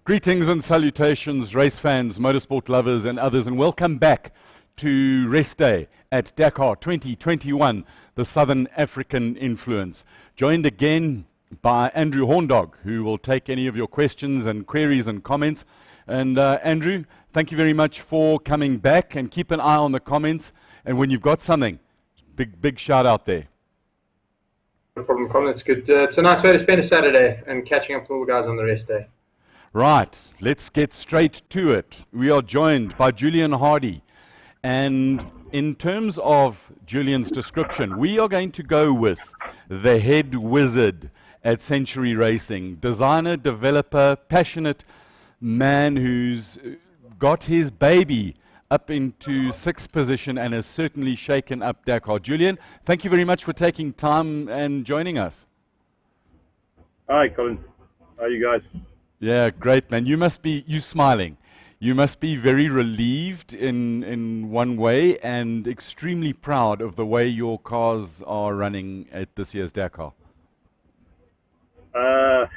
Greetings and salutations, race fans, motorsport lovers and others, and welcome back to Raceday at Dakar 2021, the Southern African Influence. Joined again by Andrew Horndog, who will take any of your questions and queries and comments. And Andrew, thank you very much for coming back, and keep an eye on the comments. And when you've got something, big shout out there. No problem, Colin. It's good. It's a nice way to spend a Saturday and catching up with all the guys on the rest day. Right, let's get straight to it. We are joined by Julien Hardy. And in terms of Julien's description, we are going to go with the head wizard at Century Racing. Designer, developer, passionate man who's got his baby up into 6th position and has certainly shaken up Dakar. Julien, thank you very much for taking time and joining us. Hi, Colin. How are you guys? Yeah, great, man. You smiling. You must be very relieved in one way and extremely proud of the way your cars are running at this year's Dakar.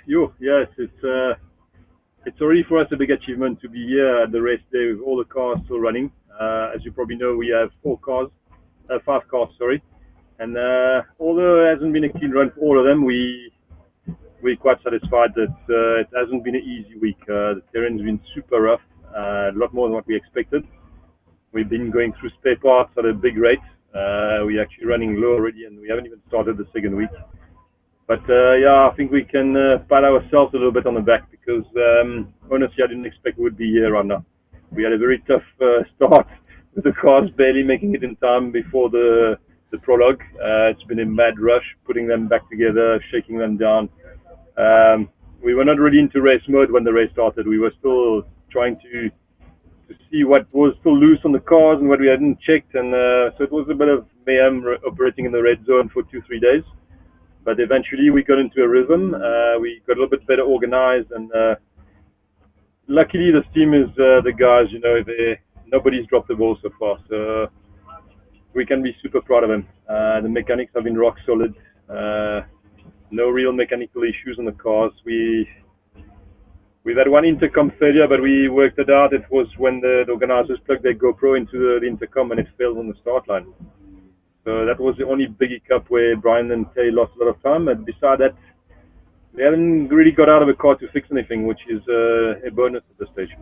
Yes, it's already for us a big achievement to be here at the race day with all the cars still running. As you probably know, we have 5 cars, and although it hasn't been a clean run for all of them, we're quite satisfied that it hasn't been an easy week. The terrain's been super rough, a lot more than what we expected. We've been going through spare parts at a big rate. We're actually running low already, and we haven't even started the second week. But I think we can pat ourselves a little bit on the back because honestly, I didn't expect we would be here right now. We had a very tough start with the cars barely making it in time before the prologue. It's been a mad rush, putting them back together, shaking them down. We were not really into race mode when the race started. We were still trying to see what was still loose on the cars and what we hadn't checked, and so it was a bit of mayhem operating in the red zone for 2-3 days. But eventually we got into a rhythm. We got a little bit better organized, and luckily the team is the guys. Nobody's dropped the ball so far, so we can be super proud of them. The mechanics have been rock solid. No real mechanical issues on the cars. We've had one intercom failure, but we worked it out. It was when the organizers plugged their GoPro into the intercom and it failed on the start line. So that was the only big hiccup where Brian and Tay lost a lot of time. And beside that, they haven't really got out of the car to fix anything, which is a bonus at this stage.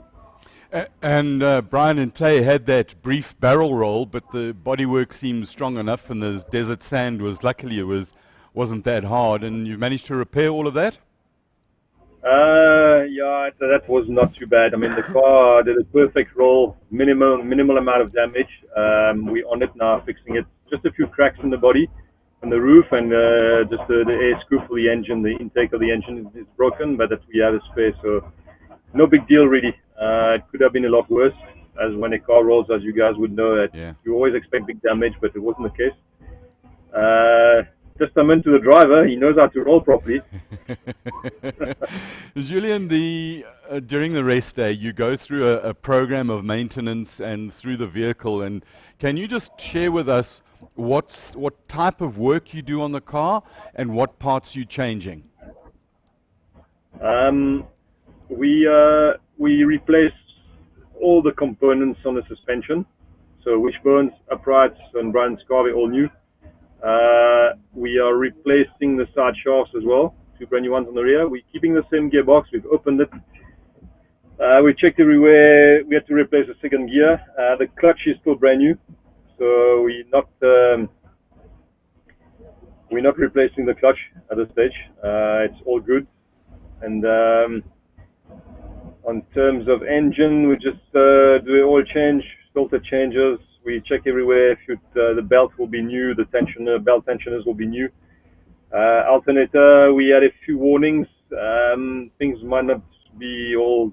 And Brian and Tay had that brief barrel roll, but the bodywork seemed strong enough, and the desert sand luckily wasn't that hard, and you've managed to repair all of that? That was not too bad. I mean, the car did a perfect roll, minimal amount of damage. We're on it now, fixing it. Just a few cracks in the body, on the roof, and just the air scoop for the engine, the intake of the engine is broken, but that we have a spare, so no big deal really. It could have been a lot worse, as when a car rolls, as you guys would know, you always expect big damage, but it wasn't the case. Testament to the driver, he knows how to roll properly. Julien, during the race day, you go through a program of maintenance and through the vehicle, and can you just share with us what type of work you do on the car and what parts you're changing? We replace all the components on the suspension, so wishbones, uprights, and Brian's car, they're all new. We are replacing the side shafts as well, 2 brand new ones on the rear. We're keeping the same gearbox. We've opened it. We checked everywhere. We had to replace the second gear. The clutch is still brand new, so we're not replacing the clutch at this stage. It's all good. And on terms of engine, we just do an oil change, filter changes. We check everywhere. The belt will be new. The belt tensioners will be new. Alternator, we had a few warnings. Things might not be all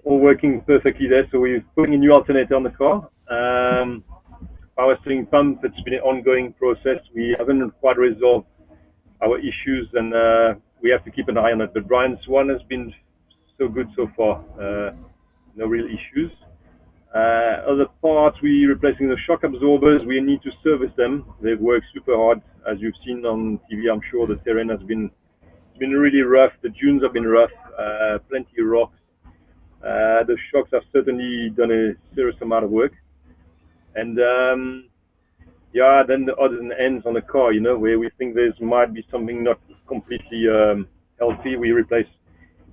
working perfectly there, so we're putting a new alternator on the car. Power steering pump, it's been an ongoing process. We haven't quite resolved our issues, and we have to keep an eye on it. But Brian's one has been so good so far. No real issues. Other parts, we're replacing the shock absorbers. We need to service them. They've worked super hard. As you've seen on TV, I'm sure the terrain has been really rough. The dunes have been rough. plenty of rocks. The shocks have certainly done a serious amount of work. And yeah, then the odds and ends on the car, where we think there might be something not completely healthy, we replace.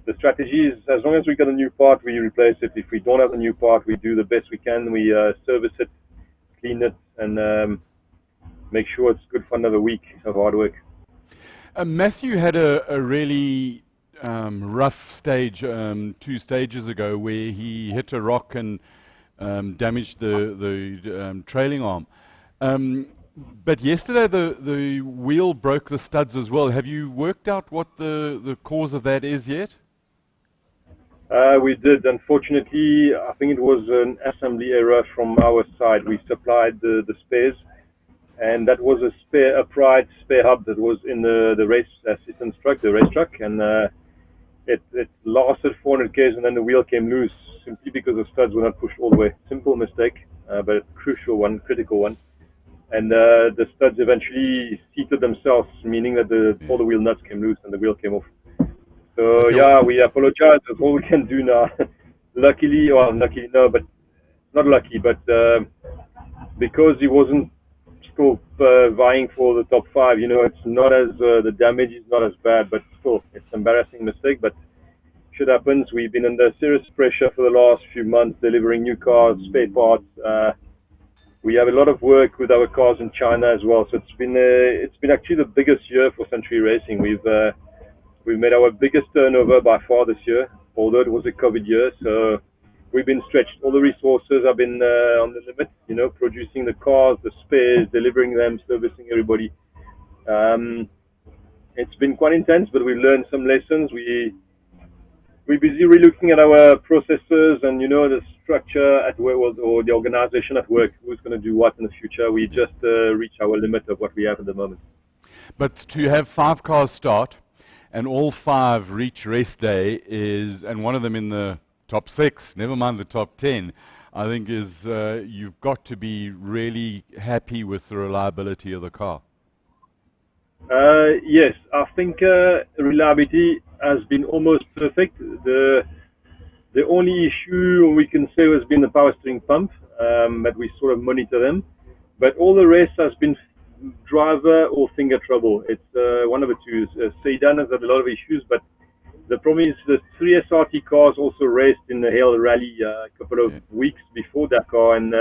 The strategy is, as long as we got a new part, we replace it. If we don't have a new part, we do the best we can. We service it, clean it, and make sure it's good for another week of hard work. Matthew had a really rough stage 2 stages ago where he hit a rock and damaged the trailing arm. But yesterday the wheel broke the studs as well. Have you worked out what the cause of that is yet? We did. Unfortunately, I think it was an assembly error from our side. We supplied the spares, and that was a upright spare hub that was in the race assistance truck, the race truck, and it lasted 400 k's, and then the wheel came loose simply because the studs were not pushed all the way. Simple mistake, but a crucial one, critical one. And the studs eventually seated themselves, meaning that all the wheel nuts came loose and the wheel came off. So yeah, we apologize. That's all we can do now. Luckily, no, but not lucky, but because he wasn't still vying for the top 5, it's not as the damage is not as bad, but still, it's an embarrassing mistake. But shit happens. We've been under serious pressure for the last few months, delivering new cars, spare parts. We have a lot of work with our cars in China as well. So it's been actually the biggest year for Century Racing. We've made our biggest turnover by far this year, although it was a COVID year. So we've been stretched. All the resources have been on the limit, producing the cars, the spares, delivering them, servicing everybody. It's been quite intense, but we've learned some lessons. We're busy relooking at our processes and, the structure at work or the organization at work, who's going to do what in the future. We just reach our limit of what we have at the moment. But to have 5 cars start and all 5 reach race day and one of them in the top 6, never mind the top 10, I think you've got to be really happy with the reliability of the car. Yes, I think reliability has been almost perfect. The only issue we can say has been the power steering pump, that we sort of monitor them. But all the rest has been driver or finger trouble. It's one of the two. Seidan has had a lot of issues, but the problem is the 3 SRT cars also raced in the Hail Rally a couple of weeks before Dakar, and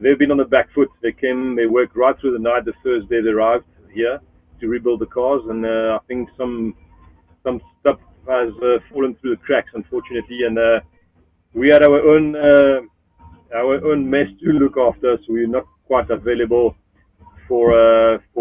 they've been on the back foot. They worked right through the night the first day they arrived here to rebuild the cars, and I think some stuff has fallen through the cracks, unfortunately, and we had our own mess to look after, so we're not quite available for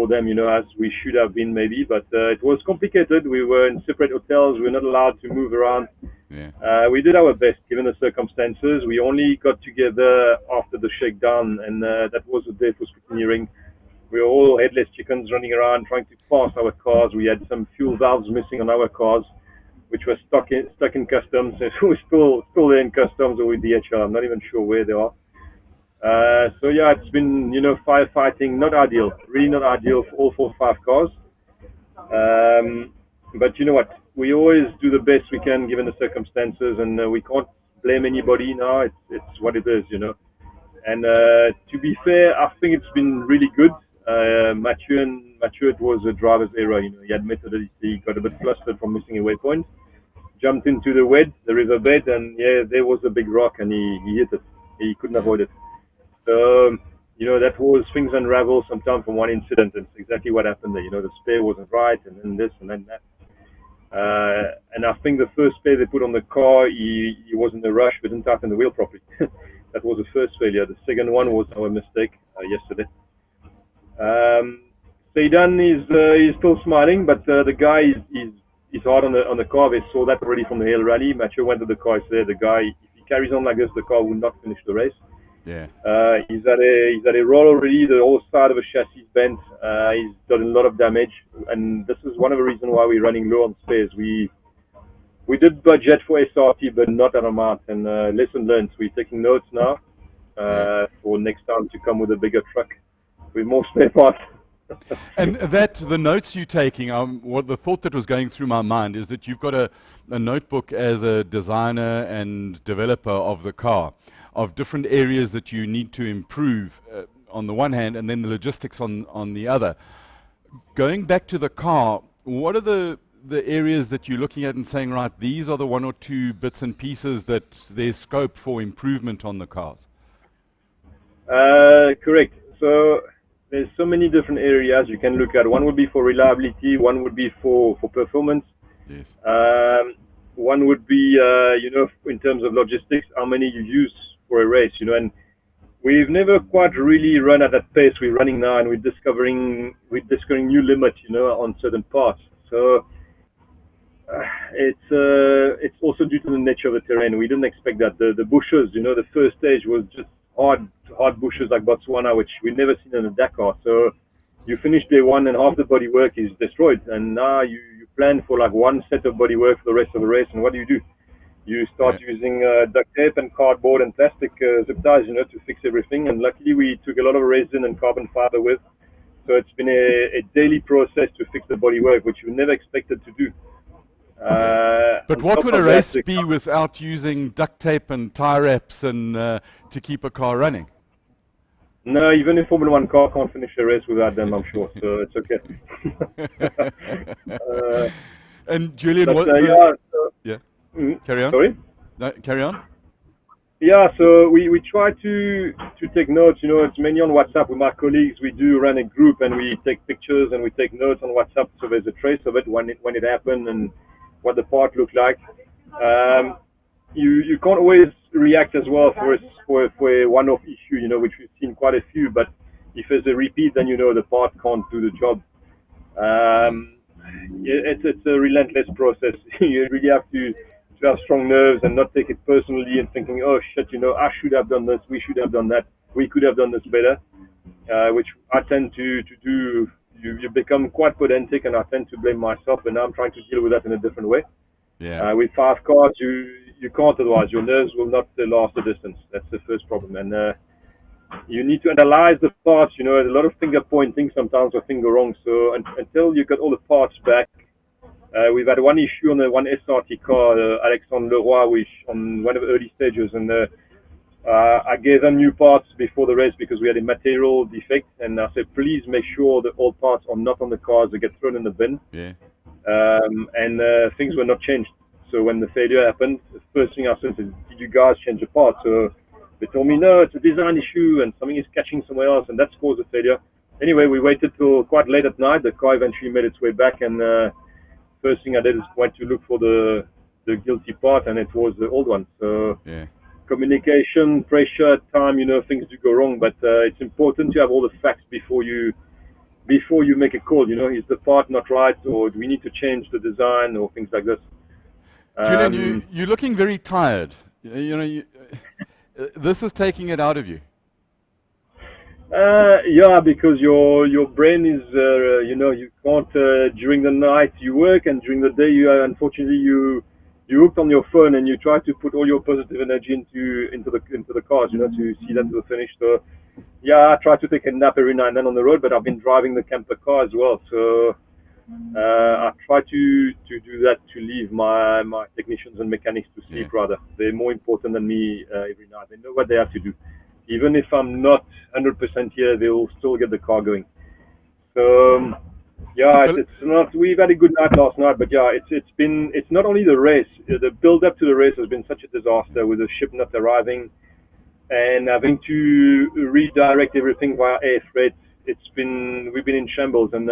them, as we should have been maybe, but it was complicated. We were in separate hotels. We were not allowed to move around. Yeah. We did our best given the circumstances. We only got together after the shakedown, and that was the day for scrutineering. We were all headless chickens running around trying to pass our cars. We had some fuel valves missing on our cars, which were stuck in customs. We're still there in customs or with DHL. I'm not even sure where they are. So yeah, it's been, firefighting, not ideal, really not ideal for all 4 or 5 cars. But you know what? We always do the best we can given the circumstances, and we can't blame anybody now. It's what it is, And to be fair, I think it's been really good. Mathieu, it was a driver's error. He admitted that he got a bit flustered from missing a waypoint, jumped into the riverbed, and yeah, there was a big rock, and he hit it. He couldn't avoid it. So, that was things unravel sometimes from one incident. It's exactly what happened there. The spare wasn't right, and then this, and then that. And I think the first spare they put on the car, he was in a rush, but didn't tighten the wheel properly. That was the first failure. The second one was our mistake yesterday. Seidan is still smiling, but the guy is hard on the car. They saw that already from the Hail Rally. Mathieu went to the car. Said the guy, if he carries on like this, the car will not finish the race. Yeah. He's at a roll already. The whole side of the chassis is bent. He's done a lot of damage, and this is one of the reasons why we're running low on spares. We did budget for SRT, but not that amount. And lesson learned. We're taking notes now for next time to come with a bigger truck with more spare parts. And the notes you're taking, what the thought that was going through my mind is that you've got a notebook as a designer and developer of the car, of different areas that you need to improve on the one hand, and then the logistics on the other. Going back to the car, what are the areas that you're looking at and saying, right, these are the one or two bits and pieces that there's scope for improvement on the cars? Correct. So there's so many different areas you can look at. One would be for reliability, one would be for performance. Yes. One would be, in terms of logistics, how many you use for a race, and we've never quite really run at that pace we're running now, and we're discovering new limits, on certain parts. So it's also due to the nature of the terrain. We didn't expect that. The bushes, the first stage was just hard bushes like Botswana, which we've never seen in a Dakar. So you finish day one and half the bodywork is destroyed, and now you plan for like one set of bodywork for the rest of the race. And what do? You start using duct tape and cardboard and plastic zip ties, to fix everything. And luckily we took a lot of resin and carbon fiber with. So it's been a daily process to fix the bodywork, which we never expected to do. But what would a race be without using duct tape and tie wraps and to keep a car running? No, even a Formula 1 car can't finish a race without them, I'm sure. So it's okay. And Julien, carry on. Sorry? No, carry on. Yeah, so we try to take notes. It's mainly on WhatsApp with my colleagues. We do run a group and we take pictures and we take notes on WhatsApp, so there's a trace of it when it happened and what the part looked like. You can't always react as well for a one-off issue, which we've seen quite a few. But if there's a repeat, then the part can't do the job. It's a relentless process. You really have to have strong nerves and not take it personally and thinking, oh shit, I should have done this, we should have done that, we could have done this better, which I tend to do. You become quite pedantic, and I tend to blame myself, and now I'm trying to deal with that in a different way. Yeah. With 5 cars, you can't, otherwise your nerves will not last the distance. That's the first problem. And you need to analyze the parts. A lot of finger pointing sometimes or things go wrong. So until you got all the parts back, we've had one issue on the one SRT car, Alexandre Leroy, which on one of the early stages, and I gave them new parts before the race because we had a material defect, and I said, please make sure that all parts are not on the cars, they get thrown in the bin. Yeah. And things were not changed. So when the failure happened, the first thing I said is, did you guys change the part? So they told me, no, it's a design issue and something is catching somewhere else, and that's caused the failure. Anyway, we waited till quite late at night. The car eventually made its way back, and first thing I did is went to look for the guilty part, and it was the old one. So yeah. Communication, pressure, time, things do go wrong, but it's important to have all the facts before you make a call. Is the part not right, or do we need to change the design, or things like this? Julien, you're looking very tired. This is taking it out of you. Yeah, because your brain is, you can't, during the night you work, and during the day unfortunately you hooked on your phone and you try to put all your positive energy into the cars, to see them to the finish. So yeah, I try to take a nap every now and then on the road, but I've been driving the camper car as well. So I try to do that, to leave my technicians and mechanics to sleep. Rather, they're more important than me every night. They know what they have to do. Even if I'm not 100% here, they will still get the car going. So yeah, it's not. We've had a good night last night, but yeah, it's not only the race. The build up to the race has been such a disaster, with the ship not arriving and having to redirect everything via air freight. We've been in shambles, and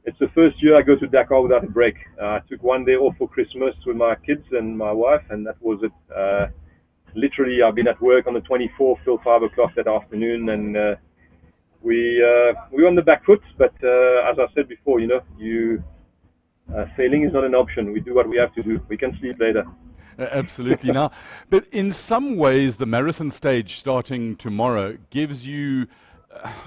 it's the first year I go to Dakar without a break. I took one day off for Christmas with my kids and my wife, and that was it. Literally, I've been at work on the 24th till 5 o'clock that afternoon, and we're on the back foot. But as I said before, failing is not an option. We do what we have to do. We can sleep later. Absolutely. Now, but in some ways, the marathon stage starting tomorrow gives you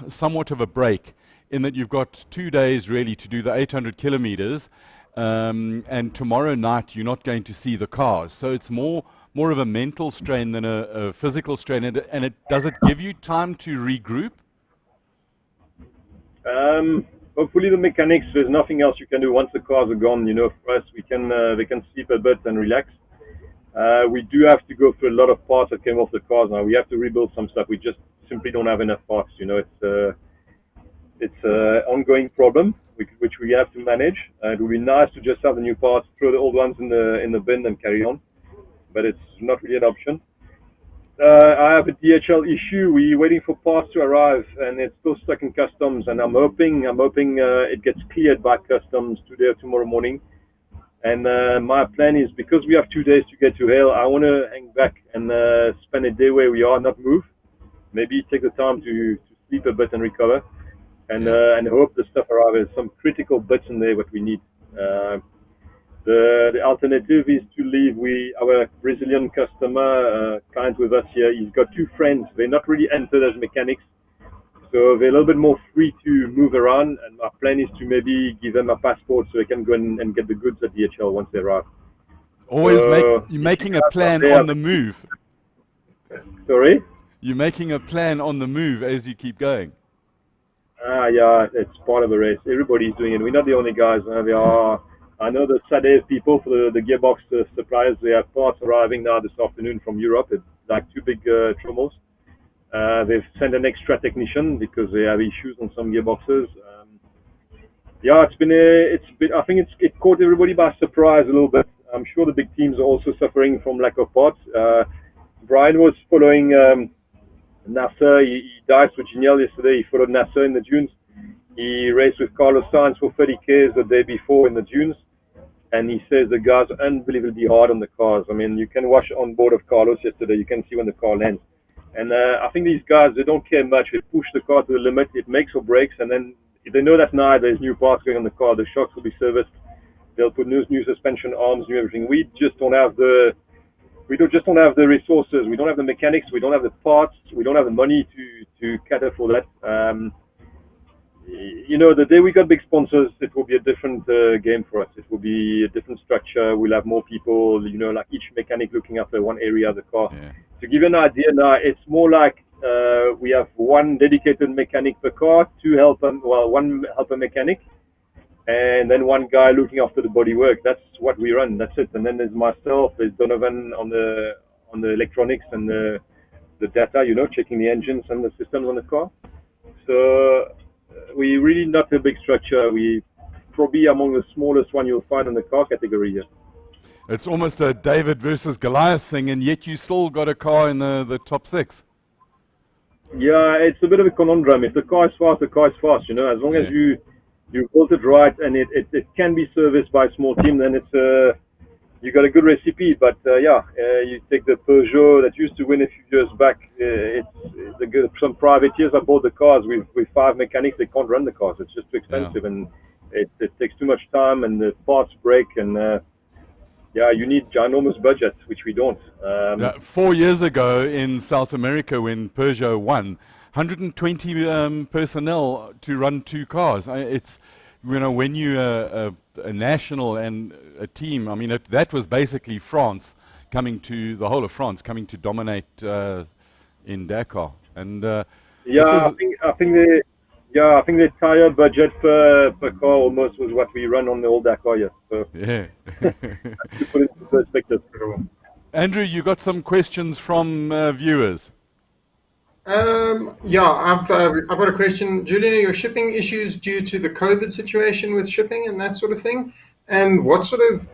somewhat of a break, in that you've got 2 days really to do the 800 kilometers, and tomorrow night you're not going to see the cars. So it's more of a mental strain than a physical strain. And does it give you time to regroup? Hopefully the mechanics, there's nothing else you can do once the cars are gone. For us, they can sleep a bit and relax. We do have to go through a lot of parts that came off the cars now. We have to rebuild some stuff. We just simply don't have enough parts. It's an ongoing problem which we have to manage. It would be nice to just have the new parts, throw the old ones in the bin and carry on, but it's not really an option. I have a DHL issue. We're waiting for parts to arrive, and it's still stuck in customs. And I'm hoping it gets cleared by customs today or tomorrow morning. And my plan is, because we have 2 days to get to Hale, I want to hang back and spend a day where we are, not move. Maybe take the time to sleep a bit and recover, and hope the stuff arrives. There's some critical bits in there what we need. The alternative is to leave. Our Brazilian customer, client with us here, he's got 2 friends. They're not really entered as mechanics, so they're a little bit more free to move around. And our plan is to maybe give them a passport so they can go and get the goods at DHL once they arrive. Always you're making a plan on the move. Sorry? You're making a plan on the move as you keep going. Yeah, it's part of the race. Everybody's doing it. We're not the only guys. I know the Raceday people for the gearbox suppliers. They have parts arriving now this afternoon from Europe. It's like 2 big trommels. They've sent an extra technician because they have issues on some gearboxes. I think it caught everybody by surprise a little bit. I'm sure the big teams are also suffering from lack of parts. Brian was following Nasser. He diced with Julien yesterday. He followed Nasser in the dunes. He raced with Carlos Sainz for 30Ks the day before in the dunes. And he says the guys are unbelievably hard on the cars. I mean, you can watch on board of Carlos yesterday. You can see when the car lands. And I think these guys, they don't care much. They push the car to the limit. It makes or breaks. And then if they know that night there's new parts going on the car, the shocks will be serviced. They'll put new suspension arms, new everything. We just don't have the resources. We don't have the mechanics. We don't have the parts. We don't have the money to cater for that. The day we got big sponsors, it will be a different game for us. It will be a different structure. We'll have more people, like each mechanic looking after one area of the car. Yeah. To give you an idea now, it's more like we have 1 dedicated mechanic per car, one helper mechanic, and then 1 guy looking after the bodywork. That's what we run. That's it. And then there's myself, there's Donovan on the electronics and the data, checking the engines and the systems on the car. So we really not a big structure. We probably among the smallest one you'll find in the car category here. It's almost a David versus Goliath thing, and yet you still got a car in the top 6. Yeah, it's a bit of a conundrum. If the car is fast, the car is fast. As long as you build it right and it can be serviced by a small team, then you got a good recipe. But you take the Peugeot that used to win a few years back. Some privateers that bought the cars with 5 mechanics. They can't run the cars. It's just too expensive, and it takes too much time, and the parts break, and you need ginormous budgets, which we don't. 4 years ago in South America, when Peugeot won, 120 personnel to run 2 cars. It's when you a national and a team. I mean, that was basically France the whole of France coming to dominate in Dakar. And I think the tire budget per car almost was what we run on the old Dakar. Yes. So yeah. to put it into perspective. Andrew, you got some questions from viewers. I've got a question. Julien, are your shipping issues due to the COVID situation with shipping and that sort of thing? And what sort of,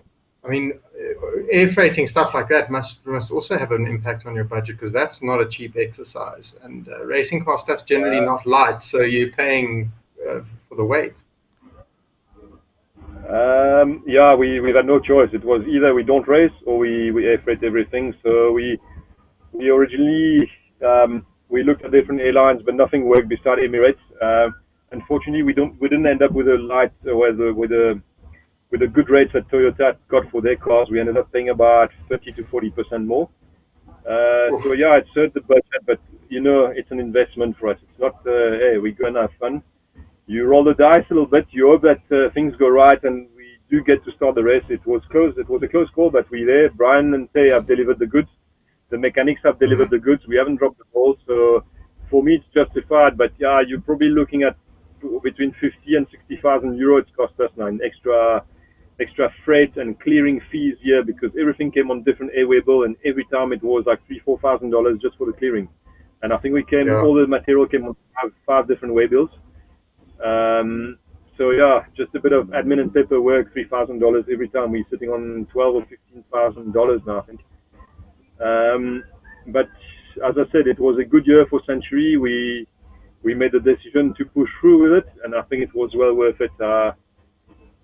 air freighting, stuff like that must also have an impact on your budget, because that's not a cheap exercise. And racing car stuff's generally not light, so you're paying for the weight. We've had no choice. It was either we don't race or we air freight everything. So we originally we looked at different airlines, but nothing worked beside Emirates. Unfortunately, we didn't end up with a light with the good rates that Toyota got for their cars. We ended up paying about 30 to 40% more. It hurt the budget, but it's an investment for us. It's not hey, we're going to have fun. You roll the dice a little bit. You hope that things go right, and we do get to start the race. It was close. It was a close call, but we're there. Brian and Tay have delivered the goods. The mechanics have delivered the goods. We haven't dropped the ball, so for me it's justified. But you're probably looking at between 50 and 60,000 euro it's cost us now in extra freight and clearing fees here, because everything came on different airway bill, and every time it was like $3,000-4,000 just for the clearing. And I think all the material came on five different way bills. So yeah, just a bit of admin and paperwork, $3,000 every time. We're sitting on $12,000 or $15,000 now, I think. But as I said, it was a good year for Century. We made the decision to push through with it, and I think it was well worth it.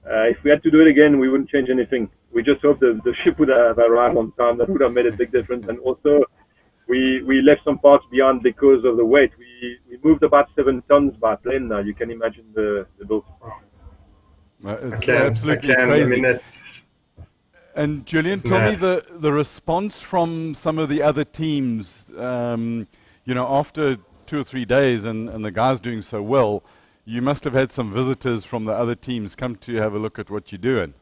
If we had to do it again, we wouldn't change anything. We just hope the ship would have arrived on time. That would have made a big difference. And also, we left some parts behind because of the weight. We moved about 7 tons by plane now. You can imagine the bill. It's absolutely crazy. I mean, and Julien, tell me the response from some of the other teams, after 2 or 3 days and the guys doing so well, you must have had some visitors from the other teams come to have a look at what you're doing.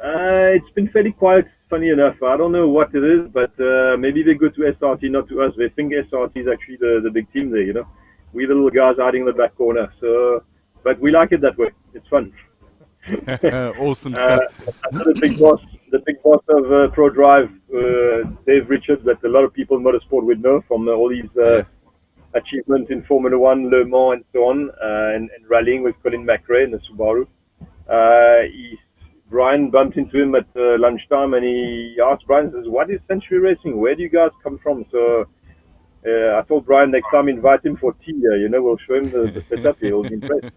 It's been fairly quiet, funny enough. I don't know what it is, but maybe they go to SRT, not to us. They think SRT is actually the big team there, We the little guys hiding in the back corner. So, but we like it that way. It's fun. Awesome stuff. The big boss of Pro Drive, Dave Richards, that a lot of people in motorsport would know from all these achievements in Formula One, Le Mans, and so on, and rallying with Colin McRae in the Subaru. Brian bumped into him at lunchtime, and he asked Brian, says, "What is Century Racing? Where do you guys come from?" So I told Brian next time invite him for tea. We'll show him the setup. He'll be impressed.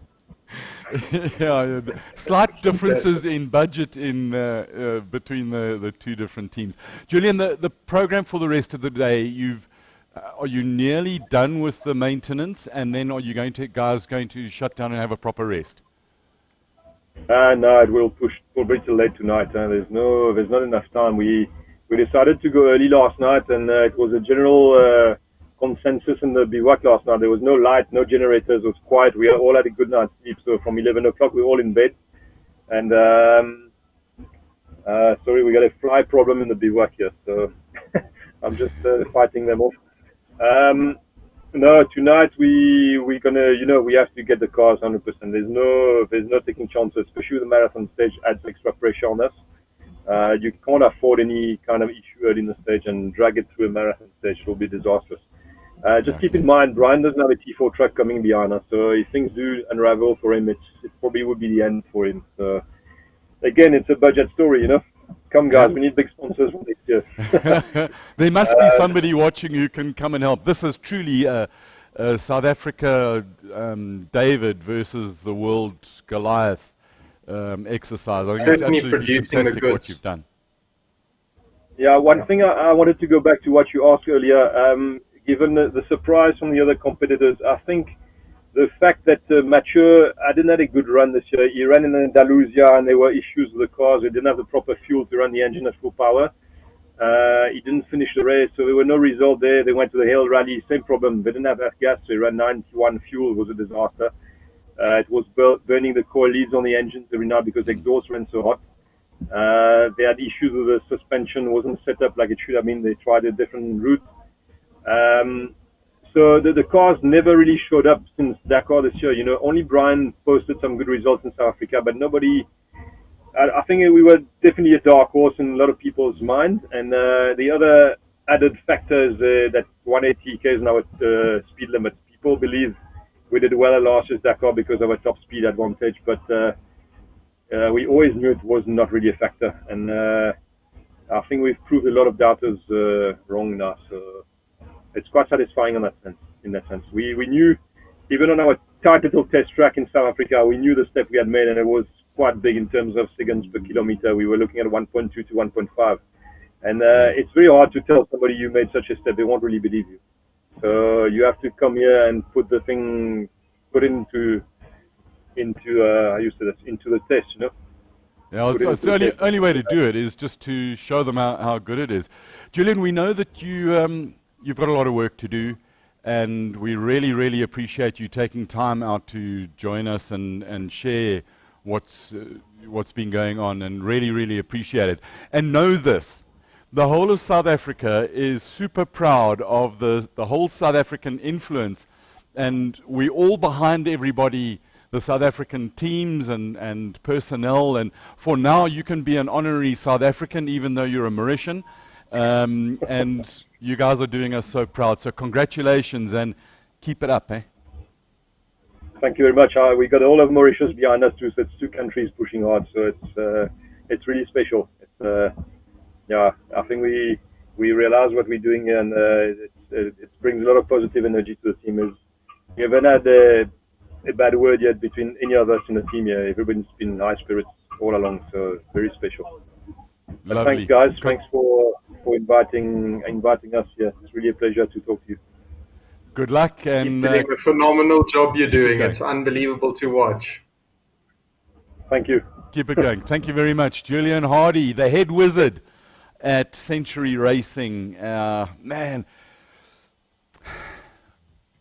Yeah, slight differences in budget in between the two different teams. Julien, the program for the rest of the day, are you nearly done with the maintenance, and then are you guys going to shut down and have a proper rest? No, it will push probably till late tonight. There's not enough time. We decided to go early last night, and it was a general consensus in the bivouac last night. There was no light, no generators. It was quiet. We all had a good night's sleep. So from 11 o'clock, we were all in bed. And sorry, we got a fly problem in the bivouac here. So I'm just fighting them off. No, tonight we're gonna, we have to get the cars 100%. There's no taking chances, especially the marathon stage adds extra pressure on us. You can't afford any kind of issue early in the stage and drag it through a marathon stage. It will be disastrous. Just keep in mind, Brian doesn't have a T4 truck coming behind us, so if things do unravel for him, it probably would be the end for him. So again, it's a budget story, Come guys, we need big sponsors for next year. There must be somebody watching who can come and help. This is truly South Africa David versus the world Goliath exercise. I think it's absolutely fantastic what you've done. Yeah, one thing I wanted to go back to what you asked earlier. Given the surprise from the other competitors, I think the fact that Mathieu didn't have a good run this year. He ran in Andalusia and there were issues with the cars. He didn't have the proper fuel to run the engine at full power. He didn't finish the race, so there were no result there. They went to the Hill Rally, same problem. They didn't have enough gas, so he ran 91 fuel. It was a disaster. It was burning the core leads on the engines every night because the exhaust ran so hot. They had issues with the suspension, wasn't set up like it should have been. They tried a different route. So the cars never really showed up since Dakar this year. Only Brian posted some good results in South Africa, but nobody. I think we were definitely a dark horse in a lot of people's mind. And the other added factor is that 180 km now at speed limit. People believe we did well at last year's Dakar because of a top speed advantage, but we always knew it was not really a factor. And I think we've proved a lot of doubters wrong now. So it's quite satisfying in that sense. We knew, even on our tight little test track in South Africa, we knew the step we had made, and it was quite big in terms of seconds per kilometer. We were looking at 1.2 to 1.5. And it's very hard to tell somebody you made such a step. They won't really believe you. So you have to come here and put into the test, Yeah, it's the only way to do it is just to show them how good it is. Julien, we know that you've got a lot of work to do, and we really, really appreciate you taking time out to join us and share what's been going on, and really, really appreciate it. And know this, the whole of South Africa is super proud of the whole South African influence and we're all behind everybody, the South African teams and personnel. And for now, you can be an honorary South African, even though you're a Mauritian. And you guys are doing us so proud. So congratulations, and keep it up, eh? Thank you very much. We got all of Mauritius behind us too, so it's two countries pushing hard. So it's really special. Yeah, I think we realize what we're doing, and it brings a lot of positive energy to the team. We haven't had a bad word yet between any of us in the team here. Everybody's been in high spirits all along, so very special. But thanks, guys. Thanks for inviting us here. It's really a pleasure to talk to you. Good luck, and you're doing a phenomenal job you're doing. It's unbelievable to watch. Thank you. Keep it going. Thank you very much. Julien Hardy, the head wizard at Century Racing. Man,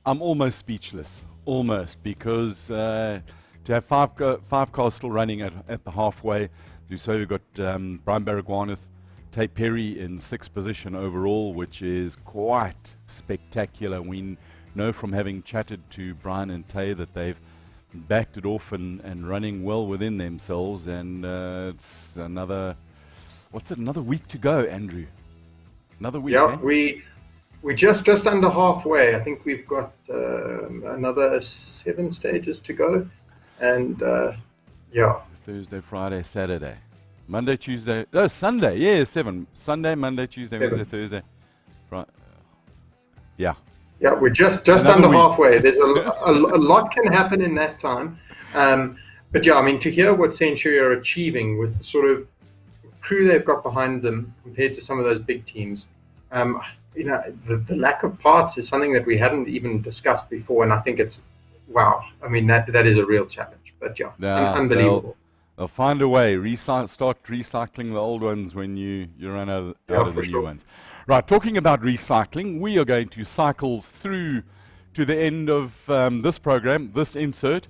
I'm almost speechless. Almost, because to have five cars still running at the halfway. So we've got Brian Baragwanath, Tay Perry in 6th position overall, which is quite spectacular. We know from having chatted to Brian and Tay that they've backed it off and running well within themselves. And it's another week to go, Andrew. Another week. Yeah, eh? we're just under halfway. I think we've got another 7 stages to go, and yeah. Thursday, Friday, Saturday, Monday, Tuesday, Sunday. Yeah, 7. Sunday, Monday, Tuesday, 7. Wednesday, Thursday. Right. Yeah. Yeah, we're just under halfway. There's a lot can happen in that time. But yeah, I mean, to hear what Century are achieving with the sort of crew they've got behind them compared to some of those big teams, you know, the lack of parts is something that we hadn't even discussed before, and I think it's wow. I mean, that is a real challenge. But yeah, unbelievable. They'll find a way. Start recycling the old ones when you run out of the new ones. Right, talking about recycling, we are going to cycle through to the end of this program, this insert,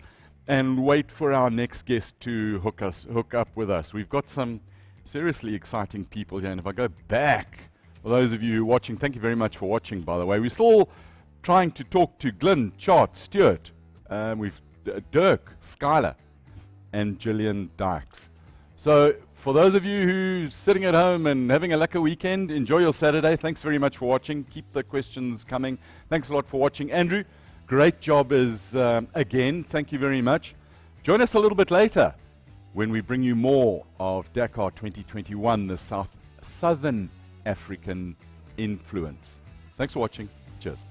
and wait for our next guest to hook up with us. We've got some seriously exciting people here, and if I go back, for those of you who are watching, thank you very much for watching, by the way. We're still trying to talk to Glenn, Chart, Stuart, we've Dirk, Skylar, and Gillian Dykes. So for those of you who's sitting at home and having a lekker weekend, enjoy your Saturday. Thanks very much for watching. Keep the questions coming. Thanks a lot for watching. Andrew, great job again. Thank you very much. Join us a little bit later when we bring you more of Dakar 2021, the Southern African influence. Thanks for watching. Cheers.